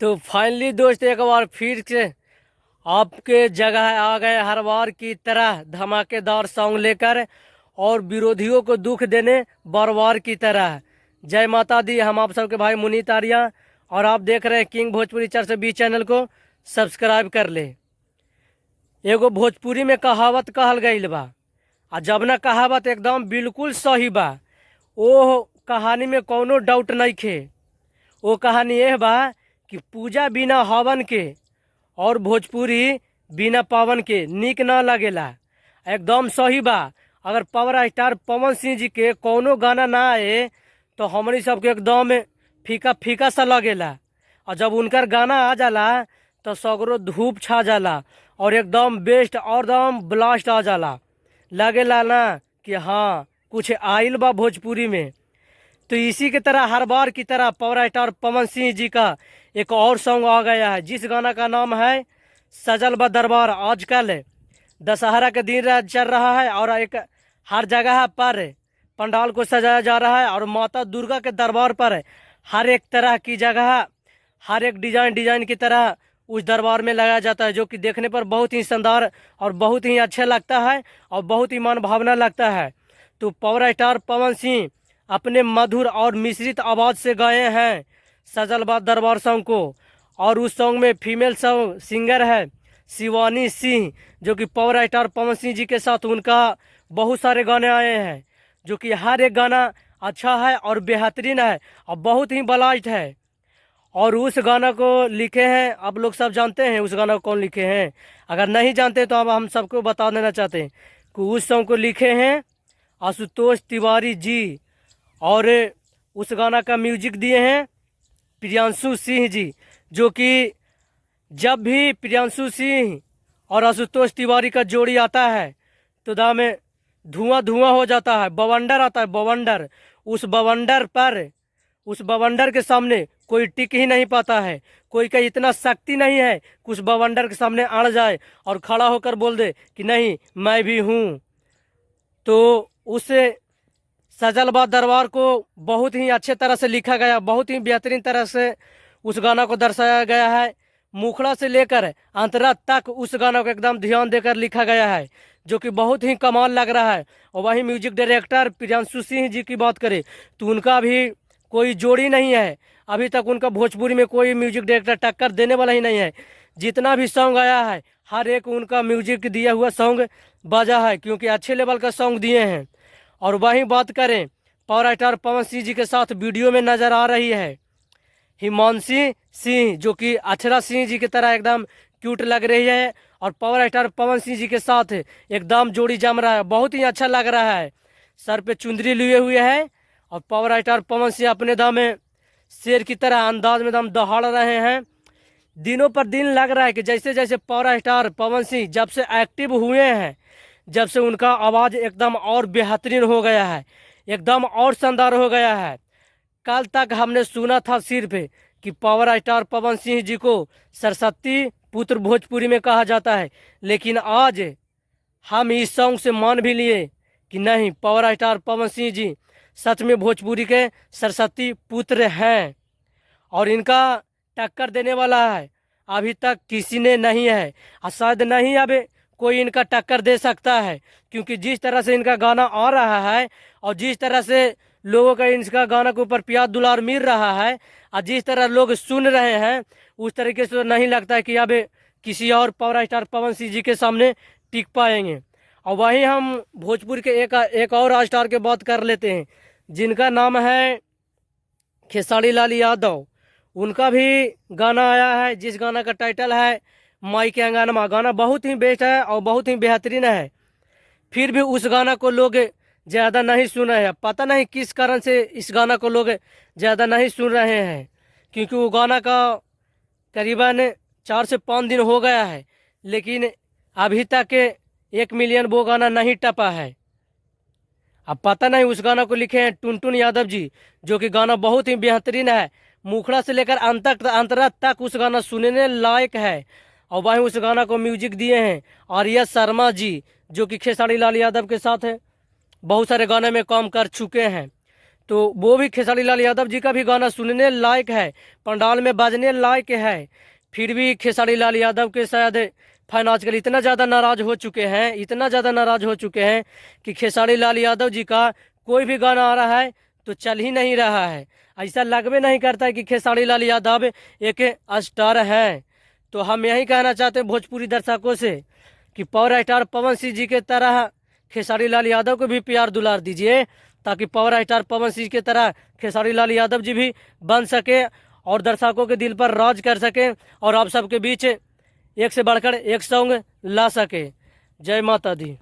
तो फाइनली दोस्त एक बार फिर से आपके जगह आ गए हर बार की तरह धमाकेदार सॉन्ग लेकर और विरोधियों को दुख देने बार की तरह। जय माता दी। हम आप सबके भाई मुनीत आर्या और आप देख रहे हैं किंग भोजपुरी 420 चैनल को सब्सक्राइब कर ले। एगो भोजपुरी में कहावत कहल गईल बा आ जब ना कहावत एकदम बिल्कुल सही बा। ओ कहानी में कोनो डाउट नहीं खे। वो कहानी यह बा कि पूजा बिना हवन के और भोजपुरी बिना पावन के निक न लगेला। एकदम सही बा। अगर पावर स्टार पवन सिंह जी के कोनो गाना ना आए तो हमनी सबके एकदम फीका फीका सा लगेला, और जब उनकर गाना आ जाला तो सगरो धूप छा जाला और एकदम बेस्ट और एकदम ब्लास्ट आ जाला। लगेला ना कि हाँ कुछ आइल बा भोजपुरी में। तो इसी की तरह हर बार की तरह पावर स्टार पवन सिंह जी का एक और सॉन्ग आ गया है, जिस गाना का नाम है सजल बा दरबार। आजकल दशहरा के दिन चल रहा है और एक हर जगह पर पंडाल को सजाया जा रहा है और माता दुर्गा के दरबार पर हर एक तरह की जगह हर एक डिजाइन की तरह उस दरबार में लगाया जाता है, जो कि देखने पर बहुत ही शानदार और बहुत ही अच्छा लगता है और बहुत ही मन भावना लगता है। तो पावर स्टार पवन सिंह अपने मधुर और मिश्रित आवाज़ से गाए हैं सजल बा दरबार सॉन्ग को, और उस सॉन्ग में फीमेल सॉन्ग सिंगर है शिवानी सिंह, जो कि पावर स्टार पवन सिंह जी के साथ उनका बहुत सारे गाने आए हैं, जो कि हर एक गाना अच्छा है और बेहतरीन है और बहुत ही ब्लास्ट है। और उस गाना को लिखे हैं, आप लोग सब जानते हैं उस गाना को कौन लिखे हैं। अगर नहीं जानते तो अब हम सबको बता देना चाहते हैं कि उस सॉन्ग को लिखे हैं आशुतोष तिवारी जी, और उस गाना का म्यूजिक दिए हैं प्रियांशु सिंह जी, जो कि जब भी प्रियांशु सिंह और आशुतोष तिवारी का जोड़ी आता है तो दाम में धुआं धुआं हो जाता है। बवंडर आता है, बवंडर। उस बवंडर के सामने कोई टिक ही नहीं पाता है। कोई का इतना शक्ति नहीं है कि उस बवंडर के सामने अड़ जाए और खड़ा होकर बोल दे कि नहीं मैं भी हूँ। तो उस सजल बा दरबार को बहुत ही अच्छे तरह से लिखा गया, बहुत ही बेहतरीन तरह से उस गाना को दर्शाया गया है। मुखड़ा से लेकर अंतरा तक उस गाना को एकदम ध्यान देकर लिखा गया है, जो कि बहुत ही कमाल लग रहा है। और वहीं म्यूजिक डायरेक्टर प्रियांशु सिंह जी की बात करें तो उनका भी कोई जोड़ी नहीं है। अभी तक उनका भोजपुरी में कोई म्यूजिक डायरेक्टर टक्कर देने वाला ही नहीं है। जितना भी सॉन्ग आया है हर एक उनका म्यूजिक दिया हुआ सॉन्ग बजा है, क्योंकि अच्छे लेवल का सॉन्ग दिए हैं। और वहीं बात करें पावर स्टार पवन सिंह जी के साथ वीडियो में नज़र आ रही है हिमांशी सिंह, जो कि अक्षरा सिंह जी की तरह एकदम क्यूट लग रही है, और पावर स्टार पवन सिंह जी के साथ एकदम जोड़ी जम रहा है, बहुत ही अच्छा लग रहा है। सर पे चुंदरी लिए हुए है और पावर स्टार पवन सिंह अपने दम में शेर की तरह अंदाज में दम दहाड़ रहे हैं। दिनों पर दिन लग रहा है कि जैसे जैसे पावर स्टार पवन सिंह जब से एक्टिव हुए हैं, जब से उनका आवाज़ एकदम और बेहतरीन हो गया है, एकदम और शानदार हो गया है। कल तक हमने सुना था सिर्फ कि पावर स्टार पवन सिंह जी को सरस्वती पुत्र भोजपुरी में कहा जाता है, लेकिन आज हम इस सॉन्ग से मान भी लिए कि नहीं, पावर स्टार पवन सिंह जी सच में भोजपुरी के सरस्वती पुत्र हैं और इनका टक्कर देने वाला है अभी तक किसी ने नहीं है, और शायद नहीं अब कोई इनका टक्कर दे सकता है। क्योंकि जिस तरह से इनका गाना आ रहा है और जिस तरह से लोगों का इनका गाना के ऊपर प्यार दुलार मिल रहा है और जिस तरह लोग सुन रहे हैं, उस तरीके से तो नहीं लगता है कि अब किसी और पावर स्टार पवन सिंह जी के सामने टिक पाएंगे। और वहीं हम भोजपुर के एक और स्टार के बात कर लेते हैं, जिनका नाम है खेसारी लाल यादव। उनका भी गाना आया है, जिस गाना का टाइटल है माई के अंगनमा। गाना बहुत ही बेस्ट है और बहुत ही बेहतरीन है, फिर भी उस गाना को लोग ज़्यादा नहीं सुन रहे हैं। पता नहीं किस कारण से इस गाना को लोग ज़्यादा नहीं सुन रहे हैं, क्योंकि वो गाना का करीबन 4 से 5 दिन हो गया है, लेकिन अभी तक 1 मिलियन वो गाना नहीं टपा है। अब पता नहीं उस गाना को लिखे हैं टुनटुन यादव जी, जो कि गाना बहुत ही बेहतरीन है। मुखड़ा से लेकर अंतरा तक उस गाना सुनने लायक है। और वहीं उस गाना को म्यूजिक दिए हैं आर्या शर्मा जी, जो कि खेसारी लाल यादव के साथ है बहुत सारे गाने में काम कर चुके हैं। तो वो भी खेसारी लाल यादव जी का भी गाना सुनने लायक है, पंडाल में बजने लायक है। फिर भी खेसारी लाल यादव के शायद फैन आजकल इतना ज़्यादा नाराज हो चुके हैं, इतना ज़्यादा नाराज हो चुके हैं कि खेसारी लाल यादव जी का कोई भी गाना आ रहा है तो चल ही नहीं रहा है। ऐसा लगबे नहीं करता है कि खेसारी लाल यादव एक स्टार है। तो हम यही कहना चाहते हैं भोजपुरी दर्शकों से कि पावर स्टार पवन सिंह जी के तरह खेसारी लाल यादव को भी प्यार दुलार दीजिए, ताकि पावर स्टार पवन सिंह की तरह खेसारी लाल यादव जी भी बन सके और दर्शकों के दिल पर राज कर सके और आप सबके बीच एक से बढ़कर एक सॉन्ग ला सके। जय माता दी।